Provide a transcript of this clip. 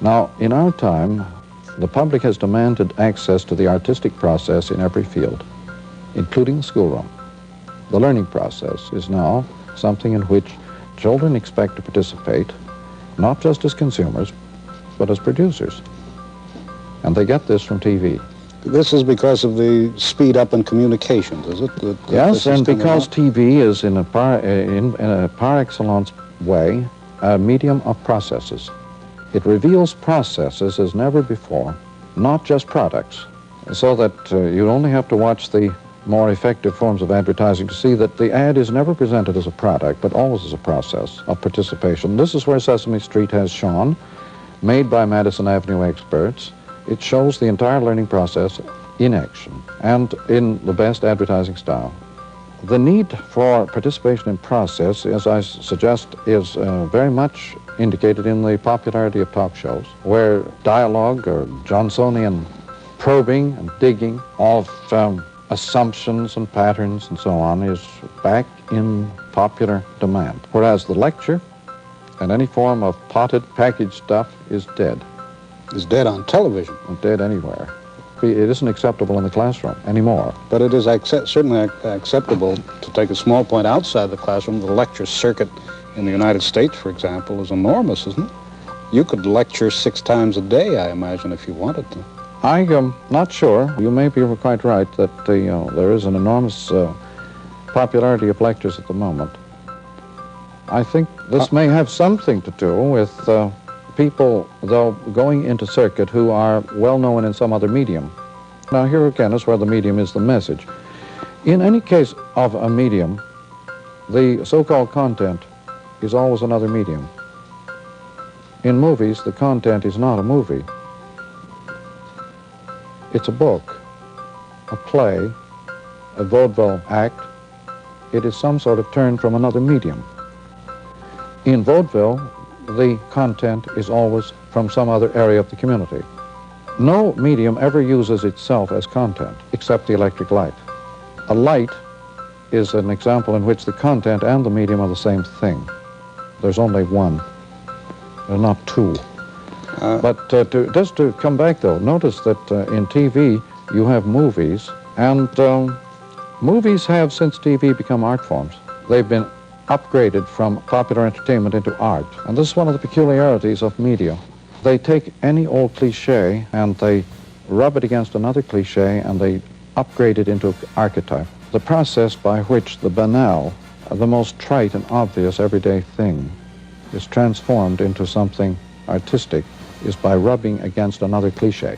Now, in our time, the public has demanded access to the artistic process in every field, including the schoolroom. The learning process is now something in which children expect to participate, not just as consumers, but as producers. And they get this from TV. This is because of the speed up in communications, is it? Yes, and because TV is in a par excellence way a medium of processes. It reveals processes as never before, not just products, so that you only have to watch the more effective forms of advertising to see that the ad is never presented as a product, but always as a process of participation. This is where Sesame Street has shone, made by Madison Avenue experts. It shows the entire learning process in action and in the best advertising style. The need for participation in process, as I suggest, is very much indicated in the popularity of talk shows, where dialogue or Johnsonian probing and digging of assumptions and patterns and so on is back in popular demand. Whereas the lecture and any form of potted packaged stuff is dead. It's dead on television. And dead anywhere. It isn't acceptable in the classroom anymore. But it is certainly acceptable to take a small point outside the classroom. The lecture circuit in the United States, for example, is enormous, isn't it? You could lecture 6 times a day, I imagine, if you wanted to. I'm not sure. You may be quite right that there is an enormous popularity of lectures at the moment. I think this may have something to do with people, though, going into circuit who are well known in some other medium. Now, here again is where the medium is the message. In any case of a medium, the so-called content is always another medium. In movies, the content is not a movie. It's a book, a play, a vaudeville act. It is some sort of turn from another medium. In vaudeville, the content is always from some other area of the community. No medium ever uses itself as content, except the electric light. A light is an example in which the content and the medium are the same thing. There's only one. There are not two. But just to come back, though, notice that in TV you have movies, and movies have, since TV, become art forms. They've been upgraded from popular entertainment into art. And this is one of the peculiarities of media. They take any old cliche and they rub it against another cliche and they upgrade it into archetype. The process by which the banal, the most trite and obvious everyday thing is transformed into something artistic is by rubbing against another cliche.